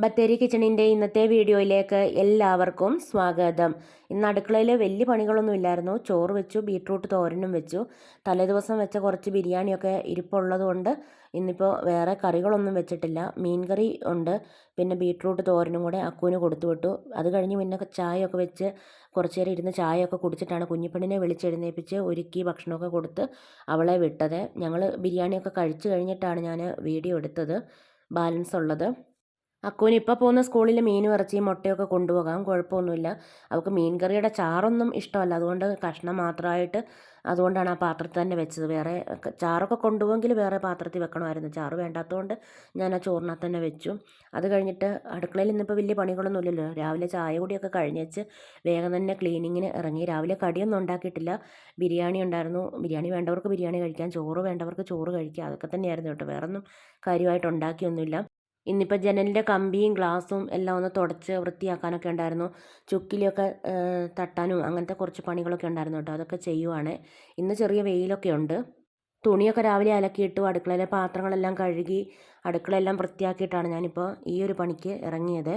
ബത്തേരി കിച്ചണിൻ്റെ ഇന്നത്തെ വീഡിയോയിലേക്ക് എല്ലാവർക്കും സ്വാഗതം. ഇന്ന് അടുക്കളയിൽ വലിയ പണികളൊന്നും ഇല്ലായിരുന്നു. ചോറ് വെച്ചു, ബീട്രൂട്ട് തോരനും വെച്ചു. തലേദിവസം വെച്ച കുറച്ച് ബിരിയാണിയൊക്കെ ഇരിപ്പുള്ളത് കൊണ്ട് ഇന്നിപ്പോൾ വേറെ കറികളൊന്നും വെച്ചിട്ടില്ല. മീൻ കറി ഉണ്ട്, പിന്നെ ബീട്രൂട്ട് തോരനും കൂടെ അക്കുവിന് കൊടുത്തു വിട്ടു. അത് കഴിഞ്ഞ് പിന്നെ ചായയൊക്കെ വെച്ച് കുറച്ച് നേരം ഇരുന്ന് ചായയൊക്കെ കുടിച്ചിട്ടാണ് കുഞ്ഞിപ്പെണ്ണിനെ വിളിച്ചെഴുന്നേൽപ്പിച്ച് ഒരുക്കി ഭക്ഷണമൊക്കെ കൊടുത്ത് അവളെ വിട്ടത്. ഞങ്ങൾ ബിരിയാണിയൊക്കെ കഴിച്ചു കഴിഞ്ഞിട്ടാണ് ഞാൻ വീഡിയോ എടുത്തത്, ബാലൻസ് ഉള്ളത്. അക്കുവിന് ഇപ്പോൾ പോകുന്ന സ്കൂളിൽ മീനും ഇറച്ചിയും മുട്ടയൊക്കെ കൊണ്ടുപോകാം, കുഴപ്പമൊന്നുമില്ല. അവൾക്ക് മീൻ കറിയുടെ ചാറൊന്നും ഇഷ്ടമല്ല, അതുകൊണ്ട് കഷ്ണം മാത്രമായിട്ട് അതുകൊണ്ടാണ് ആ പാത്രത്തിൽ തന്നെ വെച്ചത്. വേറെ ചാറൊക്കെ കൊണ്ടുപോയെങ്കിൽ വേറെ പാത്രത്തിൽ വെക്കണമായിരുന്നു. ചാറ് വേണ്ടാത്തതുകൊണ്ട് ഞാൻ ആ ചോറിനകത്ത് തന്നെ വെച്ചു. അത് കഴിഞ്ഞിട്ട് അടുക്കളയിൽ ഇന്നിപ്പോൾ വലിയ പണികളൊന്നും ഇല്ലല്ലോ. രാവിലെ ചായ കൂടിയൊക്കെ കഴിഞ്ഞേച്ച് വേഗം തന്നെ ക്ലീനിങ്ങിന് ഇറങ്ങി. രാവിലെ കടിയൊന്നും ഉണ്ടാക്കിയിട്ടില്ല. ബിരിയാണി ഉണ്ടായിരുന്നു. ബിരിയാണി വേണ്ടവർക്ക് ബിരിയാണി കഴിക്കാം, ചോറ് വേണ്ടവർക്ക് ചോറ് കഴിക്കാം. അതൊക്കെ തന്നെയായിരുന്നു കേട്ടോ. വേറൊന്നും കാര്യമായിട്ട് ഉണ്ടാക്കിയൊന്നുമില്ല. ഇന്നിപ്പോൾ ജനലിൻ്റെ കമ്പിയും ഗ്ലാസും എല്ലാം ഒന്ന് തുടച്ച് വൃത്തിയാക്കാനൊക്കെ ഉണ്ടായിരുന്നു. ചുക്കിലൊക്കെ തട്ടാനും അങ്ങനത്തെ കുറച്ച് പണികളൊക്കെ ഉണ്ടായിരുന്നു കേട്ടോ. അതൊക്കെ ചെയ്യുവാണ്. ഇന്ന് ചെറിയ വെയിലൊക്കെ ഉണ്ട്. തുണിയൊക്കെ രാവിലെ അലക്കിയിട്ടു. അടുക്കളയിലെ പാത്രങ്ങളെല്ലാം കഴുകി അടുക്കളയെല്ലാം വൃത്തിയാക്കിയിട്ടാണ് ഞാനിപ്പോൾ ഈ ഒരു പണിക്ക് ഇറങ്ങിയത്.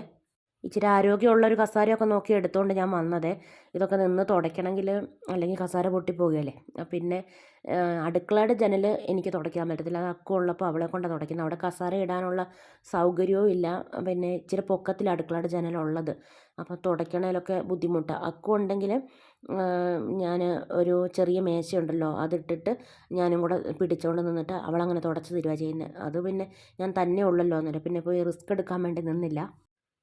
ഇച്ചിരി ആരോഗ്യമുള്ളൊരു കസാരയൊക്കെ നോക്കി എടുത്തുകൊണ്ട് ഞാൻ വന്നത്. ഇതൊക്കെ നിന്ന് തുടയ്ക്കണമെങ്കിൽ അല്ലെങ്കിൽ കസാര പൊട്ടിപ്പോവുകയല്ലേ. പിന്നെ അടുക്കളയുടെ ജനൽ എനിക്ക് തുടയ്ക്കാൻ പറ്റത്തില്ല. അത് അക്കു ഉള്ളപ്പോൾ അവളെ കൊണ്ടാണ് തുടയ്ക്കുന്നത്. അവിടെ കസാര ഇടാനുള്ള സൗകര്യവും ഇല്ല. പിന്നെ ഇച്ചിരി പൊക്കത്തിൽ അടുക്കളയുടെ ജനലുള്ളത്, അപ്പോൾ തുടയ്ക്കണതിലൊക്കെ ബുദ്ധിമുട്ടാണ്. അക്കു ഉണ്ടെങ്കിൽ ഞാൻ ഒരു ചെറിയ മേശയുണ്ടല്ലോ, അതിട്ടിട്ട് ഞാനും കൂടെ പിടിച്ചുകൊണ്ട് നിന്നിട്ട് അവളങ്ങനെ തുടച്ച് തരുക ചെയ്യുന്നത്. അത് പിന്നെ ഞാൻ തന്നെ ഉള്ളല്ലോ അന്നേരം പിന്നെ പോയി റിസ്ക് എടുക്കാൻ വേണ്ടി നിന്നില്ല.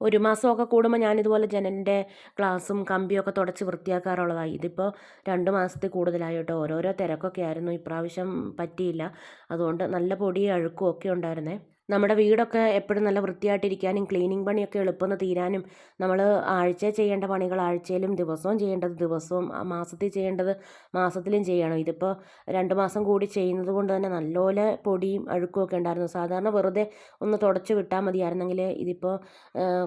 ഒരു മാസമൊക്കെ കൂടുമ്പോൾ ഞാനിതുപോലെ ജനലിൻ്റെ ഗ്ലാസും കമ്പിയൊക്കെ തുടച്ച് വൃത്തിയാക്കാറുള്ളതാണ്. ഇതിപ്പോൾ 2 മാസത്തിൽ കൂടുതലായി കേട്ടോ. ഓരോരോ തിരക്കൊക്കെ ആയിരുന്നു, ഇപ്രാവശ്യം പറ്റിയില്ല. അതുകൊണ്ട് നല്ല പൊടിയും അഴുക്കും ഒക്കെ ഉണ്ടായിരുന്നേ. നമ്മുടെ വീടൊക്കെ എപ്പോഴും നല്ല വൃത്തിയായിട്ടിരിക്കാനും ക്ലീനിങ് പണിയൊക്കെ എളുപ്പമെന്ന് തീരാനും നമ്മൾ ആഴ്ചയിൽ ചെയ്യേണ്ട പണികൾ ആഴ്ചയിലും ദിവസവും ചെയ്യേണ്ടത് ദിവസവും മാസത്തിൽ ചെയ്യേണ്ടത് മാസത്തിലും ചെയ്യണം. ഇതിപ്പോൾ 2 മാസം കൂടി ചെയ്യുന്നത് കൊണ്ട് തന്നെ നല്ലപോലെ പൊടിയും അഴുക്കും ഒക്കെ ഉണ്ടായിരുന്നു. സാധാരണ വെറുതെ ഒന്ന് തുടച്ച് വിട്ടാൽ മതിയായിരുന്നെങ്കിൽ ഇതിപ്പോൾ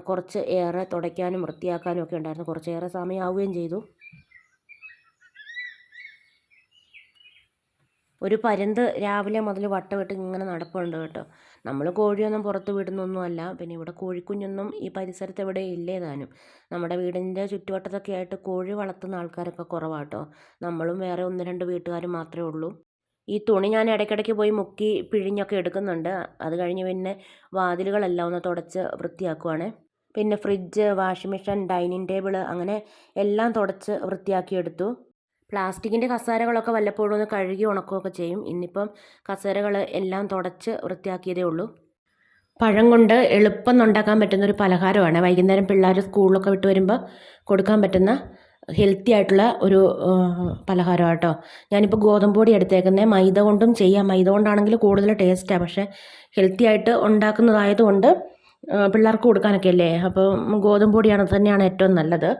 കുറച്ച് ഏറെ തുടയ്ക്കാനും വൃത്തിയാക്കാനും ഒക്കെ ഉണ്ടായിരുന്നു. കുറച്ചേറെ സമയമാവുകയും ചെയ്തു. ഒരു പരുന്ത് രാവിലെ മുതൽ വട്ടമിട്ട് ഇങ്ങനെ നടപ്പുണ്ട് കേട്ടോ. നമ്മൾ കോഴിയൊന്നും പുറത്ത് വിടുന്നൊന്നുമല്ല. പിന്നെ ഇവിടെ കോഴിക്കുഞ്ഞൊന്നും ഈ പരിസരത്ത് എവിടെ ഇല്ലേതാനും. നമ്മുടെ വീടിൻ്റെ ചുറ്റുവട്ടത്തൊക്കെ ആയിട്ട് കോഴി വളർത്തുന്ന ആൾക്കാരൊക്കെ കുറവാട്ടോ. നമ്മളും വേറെ 1-2 വീട്ടുകാരും മാത്രമേ ഉള്ളൂ. ഈ തുണി ഞാൻ ഇടയ്ക്കിടയ്ക്ക് പോയി മുക്കി പിഴിഞ്ഞൊക്കെ എടുക്കുന്നുണ്ട്. അത് കഴിഞ്ഞ് പിന്നെ വാതിലുകളെല്ലാം ഒന്ന് തുടച്ച് വൃത്തിയാക്കുവാണ്. പിന്നെ fridge, washing machine, dining table അങ്ങനെ എല്ലാം തുടച്ച് വൃത്തിയാക്കിയെടുത്തു. പ്ലാസ്റ്റിക്കിൻ്റെ കസേരകളൊക്കെ വല്ലപ്പോഴും ഒന്ന് കഴുകി ഉണക്കുകയൊക്കെ ചെയ്യും. ഇന്നിപ്പം കസേരകൾ എല്ലാം തുടച്ച് വൃത്തിയാക്കിയതേ ഉള്ളൂ. പഴം കൊണ്ട് എളുപ്പം ഉണ്ടാക്കാൻ പറ്റുന്നൊരു പലഹാരമാണ്. വൈകുന്നേരം പിള്ളേർ സ്കൂളിലൊക്കെ വിട്ട് വരുമ്പോൾ കൊടുക്കാൻ പറ്റുന്ന ഹെൽത്തി ആയിട്ടുള്ള ഒരു പലഹാരം കേട്ടോ. ഞാനിപ്പോൾ ഗോതമ്പ് പൊടി എടുത്തേക്കുന്നത്. മൈദ കൊണ്ടും ചെയ്യാം, മൈദ കൊണ്ടാണെങ്കിൽ കൂടുതൽ ടേസ്റ്റാണ്. പക്ഷേ ഹെൽത്തി ആയിട്ട് ഉണ്ടാക്കുന്നതായതുകൊണ്ട് പിള്ളേർക്ക് കൊടുക്കാനൊക്കെ അല്ലേ, അപ്പോൾ ഗോതമ്പ് പൊടിയാണ് തന്നെയാണ് ഏറ്റവും നല്ലത്.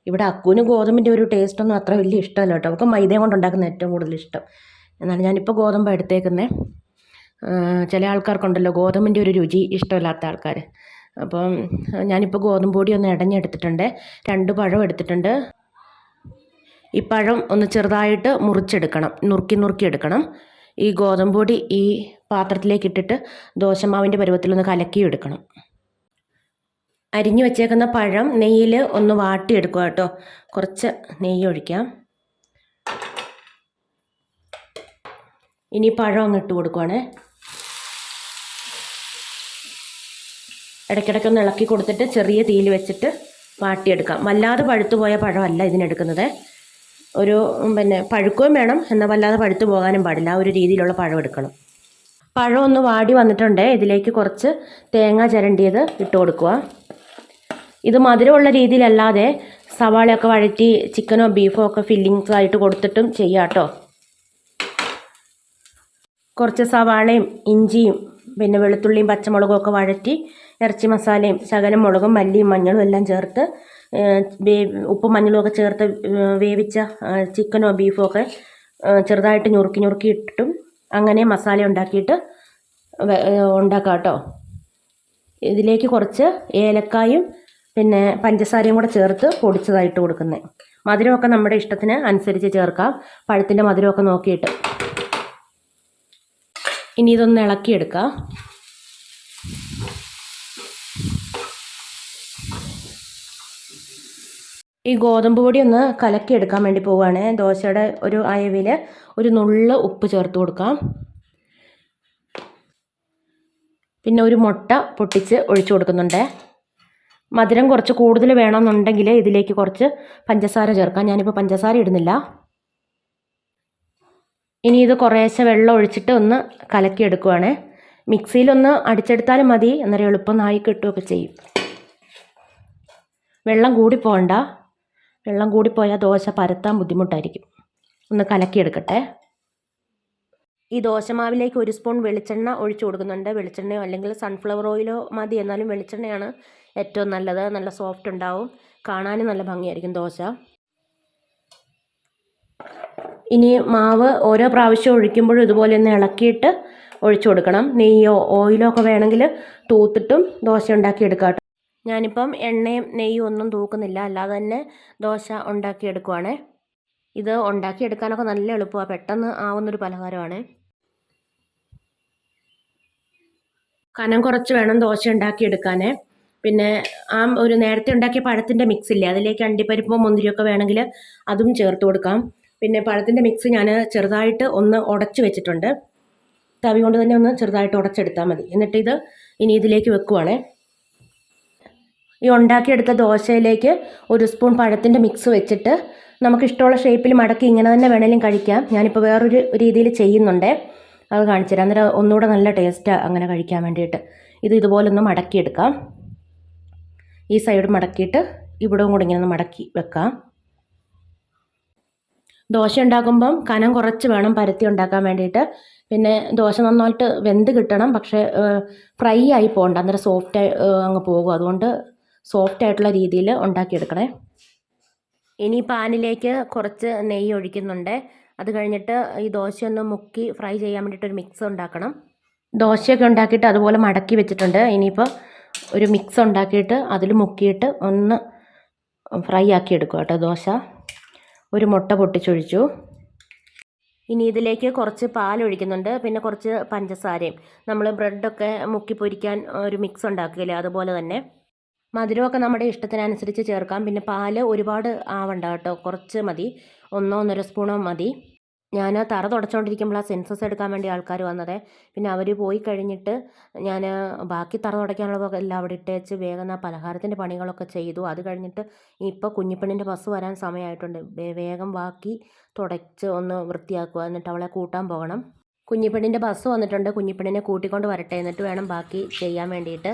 ഇവിടെ അക്കുവിന് ഗോതമ്പിൻ്റെ ഒരു ടേസ്റ്റൊന്നും അത്ര വലിയ ഇഷ്ടമല്ല കേട്ടോ. അവൾക്ക് മൈദയും കൊണ്ട് ഉണ്ടാക്കുന്ന ഏറ്റവും കൂടുതൽ ഇഷ്ടം. എന്നാണ് ഞാനിപ്പോൾ ഗോതമ്പ് എടുത്തേക്കുന്നത്. ചില ആൾക്കാർക്കുണ്ടല്ലോ ഗോതമ്പിൻ്റെ ഒരു രുചി ഇഷ്ടമില്ലാത്ത ആൾക്കാർ. അപ്പം ഞാനിപ്പോൾ ഗോതമ്പ് പൊടി ഒന്ന് ഇടഞ്ഞെടുത്തിട്ടുണ്ട്. 2 പഴം എടുത്തിട്ടുണ്ട്. ഈ പഴം ഒന്ന് ചെറുതായിട്ട് മുറിച്ചെടുക്കണം, നുറുക്കി എടുക്കണം. ഈ ഗോതമ്പ് പൊടി ഈ പാത്രത്തിലേക്ക് ഇട്ടിട്ട് ദോശമാവിൻ്റെ പരുവത്തിലൊന്ന് കലക്കിയെടുക്കണം. അരിഞ്ഞു വെച്ചേക്കുന്ന പഴം നെയ്യിൽ ഒന്ന് വാട്ടിയെടുക്കുക കേട്ടോ. കുറച്ച് നെയ്യ് ഒഴിക്കാം. ഇനി പഴം അങ്ങ് ഇട്ട് കൊടുക്കുവാണേ. ഇടയ്ക്കിടയ്ക്കൊന്ന് ഇളക്കി കൊടുത്തിട്ട് ചെറിയ തീയിൽ വെച്ചിട്ട് വാട്ടിയെടുക്കാം. വല്ലാതെ പഴുത്തു പോയ പഴമല്ല ഇതിനെടുക്കുന്നത്. ഒരു പിന്നെ പഴുക്കുകയും വേണം, എന്നാൽ വല്ലാതെ പഴുത്തു പോകാനും പാടില്ല. ആ ഒരു രീതിയിലുള്ള പഴം എടുക്കണം. പഴം ഒന്ന് വാടി വന്നിട്ടുണ്ട്. ഇതിലേക്ക് കുറച്ച് തേങ്ങ ചിരണ്ടിയത് ഇട്ട് കൊടുക്കുക. ഇത് മധുരമുള്ള രീതിയിലല്ലാതെ സവാളയൊക്കെ വഴറ്റി ചിക്കനോ ബീഫോ ഒക്കെ ഫില്ലിങ്സ് ആയിട്ട് കൊടുത്തിട്ടും ചെയ്യാം കേട്ടോ. കുറച്ച് സവാളയും ഇഞ്ചിയും പിന്നെ വെളുത്തുള്ളിയും പച്ചമുളകും ഒക്കെ വഴറ്റി ഇറച്ചി മസാലയും ശകലം മുളകും മല്ലിയും മഞ്ഞളും എല്ലാം ചേർത്ത് ഉപ്പും മഞ്ഞളും ഒക്കെ ചേർത്ത് വേവിച്ച ചിക്കനോ ബീഫോ ഒക്കെ ചെറുതായിട്ട് ഞുറുക്കി ഇട്ടിട്ടും അങ്ങനെ മസാല ഉണ്ടാക്കിയിട്ട് ഉണ്ടാക്കാം കേട്ടോ. ഇതിലേക്ക് കുറച്ച് ഏലക്കായും പിന്നെ പഞ്ചസാരയും കൂടെ ചേർത്ത് പൊടിച്ചതായിട്ട് കൊടുക്കുന്നത്. മധുരമൊക്കെ നമ്മുടെ ഇഷ്ടത്തിന് അനുസരിച്ച് ചേർക്കാം, പഴത്തിൻ്റെ മധുരമൊക്കെ നോക്കിയിട്ട്. ഇനി ഇതൊന്ന് ഇളക്കിയെടുക്കാം. ഈ ഗോതമ്പ് പൊടി ഒന്ന് കലക്കിയെടുക്കാൻ വേണ്ടി പോവുകയാണ്. ദോശയുടെ ഒരു അയവിൽ ഒരു നുള്ള് ഉപ്പ് ചേർത്ത് കൊടുക്കാം. പിന്നെ ഒരു മുട്ട പൊട്ടിച്ച് ഒഴിച്ചു കൊടുക്കുന്നുണ്ട്. മധുരം കുറച്ച് കൂടുതൽ വേണമെന്നുണ്ടെങ്കിൽ ഇതിലേക്ക് കുറച്ച് പഞ്ചസാര ചേർക്കാം. ഞാനിപ്പോൾ പഞ്ചസാര ഇടുന്നില്ല. ഇനി ഇത് കുറേശ്ശെ വെള്ളം ഒഴിച്ചിട്ട് ഒന്ന് കലക്കിയെടുക്കുവാണ്. മിക്സിയിലൊന്ന് അടിച്ചെടുത്താലും മതി, അന്നേരം എളുപ്പം നായി കിട്ടുകയൊക്കെ ചെയ്യും. വെള്ളം കൂടിപ്പോകണ്ട. വെള്ളം കൂടിപ്പോയാൽ ദോശ പരത്താൻ ബുദ്ധിമുട്ടായിരിക്കും. ഒന്ന് കലക്കിയെടുക്കട്ടെ. ഈ ദോശമാവിലേക്ക് 1 സ്പൂൺ വെളിച്ചെണ്ണ ഒഴിച്ചു കൊടുക്കുന്നുണ്ട്. വെളിച്ചെണ്ണയോ അല്ലെങ്കിൽ സൺഫ്ലവർ ഓയിലോ മതി, എന്നാലും വെളിച്ചെണ്ണയാണ് ഏറ്റവും നല്ലത്. നല്ല സോഫ്റ്റ് ഉണ്ടാവും, കാണാനും നല്ല ഭംഗിയായിരിക്കും ദോശ. ഇനി മാവ് ഓരോ പ്രാവശ്യം ഒഴിക്കുമ്പോഴും ഇതുപോലെ ഒന്ന് ഇളക്കിയിട്ട് ഒഴിച്ചു കൊടുക്കണം. നെയ്യോ ഓയിലോ ഒക്കെ വേണമെങ്കിൽ തൂത്തിട്ടും ദോശ ഉണ്ടാക്കിയെടുക്കാം. ഞാനിപ്പം എണ്ണയും നെയ്യും ഒന്നും തൂക്കുന്നില്ല, അല്ലാതെ തന്നെ ദോശ ഉണ്ടാക്കിയെടുക്കുവാണ്. ഇത് ഉണ്ടാക്കിയെടുക്കാനൊക്കെ നല്ല എളുപ്പമാണ്, പെട്ടെന്ന് ആവുന്നൊരു പലഹാരമാണ്. കനം കുറച്ച് വേണം ദോശ ഉണ്ടാക്കിയെടുക്കാൻ. പിന്നെ ആ ഒരു നേരത്തെ ഉണ്ടാക്കിയ പഴത്തിൻ്റെ മിക്സ് ഇല്ലേ, അതിലേക്ക് അണ്ടിപ്പരിപ്പോ മുന്തിരിയൊക്കെ വേണമെങ്കിൽ അതും ചേർത്ത് കൊടുക്കാം. പിന്നെ പഴത്തിൻ്റെ മിക്സ് ഞാൻ ചെറുതായിട്ട് ഒന്ന് ഉടച്ച് വെച്ചിട്ടുണ്ട്. തവി കൊണ്ട് തന്നെ ഒന്ന് ചെറുതായിട്ട് ഉടച്ചെടുത്താൽ മതി. എന്നിട്ട് ഇത് ഇനി ഇതിലേക്ക് വെക്കുവാണേ. ഈ ഉണ്ടാക്കിയെടുത്ത ദോശയിലേക്ക് 1 സ്പൂൺ പഴത്തിൻ്റെ മിക്സ് വെച്ചിട്ട് നമുക്കിഷ്ടമുള്ള ഷേപ്പിൽ മടക്കി ഇങ്ങനെ തന്നെ വേണമെങ്കിലും കഴിക്കാം. ഞാനിപ്പോൾ വേറൊരു രീതിയിൽ ചെയ്യുന്നുണ്ട്, അത് കാണിച്ചു തരാം. അന്നേരം ഒന്നുകൂടെ നല്ല ടേസ്റ്റാണ് അങ്ങനെ കഴിക്കാൻ വേണ്ടിയിട്ട്. ഇത് ഇതുപോലെ ഒന്ന് മടക്കിയെടുക്കാം. ഈ സൈഡ് മടക്കിയിട്ട് ഇവിടവും കൂടി ഇങ്ങനെ ഒന്ന് മടക്കി വെക്കാം. ദോശ ഉണ്ടാക്കുമ്പം കനം കുറച്ച് വേണം പരത്തി ഉണ്ടാക്കാൻ വേണ്ടിയിട്ട്. പിന്നെ ദോശ നന്നായിട്ട് വെന്ത് കിട്ടണം, പക്ഷേ ഫ്രൈ ആയി പോകണ്ട, അന്നേരം സോഫ്റ്റ് അങ്ങ് പോകും. അതുകൊണ്ട് സോഫ്റ്റ് ആയിട്ടുള്ള രീതിയിൽ ഉണ്ടാക്കിയെടുക്കണേ. ഇനി പാനിലേക്ക് കുറച്ച് നെയ്യ് ഒഴിക്കുന്നുണ്ട്. അത് കഴിഞ്ഞിട്ട് ഈ ദോശയൊന്ന് മുക്കി ഫ്രൈ ചെയ്യാൻ വേണ്ടിയിട്ടൊരു മിക്സ് ഉണ്ടാക്കണം. ദോശയൊക്കെ ഉണ്ടാക്കിയിട്ട് അതുപോലെ മടക്കി വെച്ചിട്ടുണ്ട്. ഇനിയിപ്പോൾ ഒരു മിക്സ് ഉണ്ടാക്കിയിട്ട് അതിൽ മുക്കിയിട്ട് ഒന്ന് ഫ്രൈ ആക്കി എടുക്കുക കേട്ടോ ദോശ. ഒരു മുട്ട പൊട്ടിച്ചൊഴിച്ചു. ഇനി ഇതിലേക്ക് കുറച്ച് പാലൊഴിക്കുന്നുണ്ട്, പിന്നെ കുറച്ച് പഞ്ചസാരയും. നമ്മൾ ബ്രെഡൊക്കെ മുക്കി പൊരിക്കാൻ ഒരു മിക്സ് ഉണ്ടാക്കില്ലേ, അതുപോലെ തന്നെ. മധുരമൊക്കെ നമ്മുടെ ഇഷ്ടത്തിനനുസരിച്ച് ചേർക്കാം. പിന്നെ പാല് ഒരുപാട് ആവണ്ട കേട്ടോ, കുറച്ച് മതി, 1-1.5 സ്പൂണോ മതി. ഞാൻ തറ തുടച്ചുകൊണ്ടിരിക്കുമ്പോഴാണ് സെൻസസ് എടുക്കാൻ വേണ്ടി ആൾക്കാർ വന്നത്. പിന്നെ അവർ പോയി കഴിഞ്ഞിട്ട് ഞാൻ ബാക്കി തറ തുടയ്ക്കാനുള്ളതൊക്കെ എല്ലാം അവിടെ ഇട്ടേച്ച് വേഗം ആ പലഹാരത്തിൻ്റെ പണികളൊക്കെ ചെയ്തു. അത് കഴിഞ്ഞിട്ട് ഇപ്പോൾ കുഞ്ഞിപ്പെണ്ണിൻ്റെ ബസ് വരാൻ സമയമായിട്ടുണ്ട്. വേഗം ബാക്കി തുടച്ച് ഒന്ന് വൃത്തിയാക്കുക, എന്നിട്ട് അവളെ കൂട്ടാൻ പോകണം. കുഞ്ഞിപ്പെണ്ണിൻ്റെ ബസ് വന്നിട്ടുണ്ട്, കുഞ്ഞിപ്പെണ്ണിനെ കൂട്ടിക്കൊണ്ട് വരട്ടെ, എന്നിട്ട് വേണം ബാക്കി ചെയ്യാൻ വേണ്ടിയിട്ട്.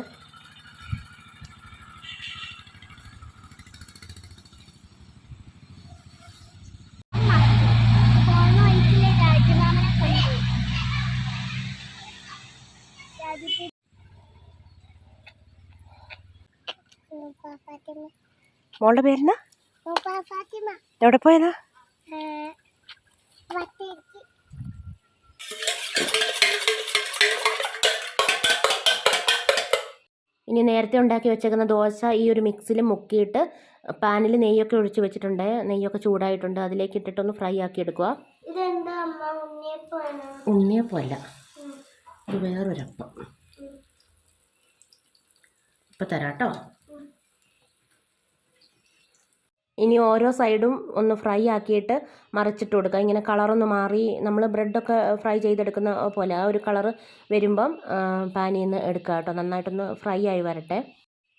മോളുടെ പേരെന്നാ? എവിടെ പോയതാ? ഇനി നേരത്തെ ഉണ്ടാക്കി വെച്ചേക്കുന്ന ദോശ ഈ ഒരു മിക്സിൽ മുക്കിയിട്ട് പാനിൽ നെയ്യൊക്കെ ഒഴിച്ച് വെച്ചിട്ടുണ്ട്. നെയ്യൊക്കെ ചൂടായിട്ടുണ്ട്, അതിലേക്ക് ഇട്ടിട്ടൊന്ന് ഫ്രൈ ആക്കി എടുക്കുക. ഉണ്ണിയപ്പമല്ല, ഇത് വേറൊരപ്പം. ഇപ്പം തരാം കേട്ടോ. ഇനി ഓരോ സൈഡും ഒന്ന് ഫ്രൈ ആക്കിയിട്ട് മറിച്ചിട്ട് കൊടുക്കുക. ഇങ്ങനെ കളറൊന്ന് മാറി നമ്മൾ ബ്രെഡൊക്കെ ഫ്രൈ ചെയ്തെടുക്കുന്ന പോലെ ആ ഒരു കളറ് വരുമ്പം പാനിൽ നിന്ന് എടുക്കുക കേട്ടോ. നന്നായിട്ടൊന്ന് ഫ്രൈ ആയി വരട്ടെ.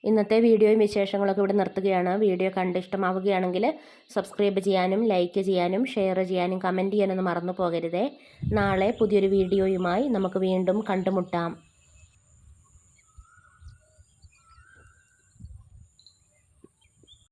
ഇന്നത്തെ വീഡിയോയും വിശേഷങ്ങളൊക്കെ ഇവിടെ നിർത്തുകയാണ്. വീഡിയോ കണ്ട് ഇഷ്ടമാവുകയാണെങ്കിൽ സബ്സ്ക്രൈബ് ചെയ്യാനും ലൈക്ക് ചെയ്യാനും ഷെയർ ചെയ്യാനും കമൻറ്റ് ചെയ്യാനൊന്നും മറന്നു പോകരുതേ. നാളെ പുതിയൊരു വീഡിയോയുമായി നമുക്ക് വീണ്ടും കണ്ടുമുട്ടാം.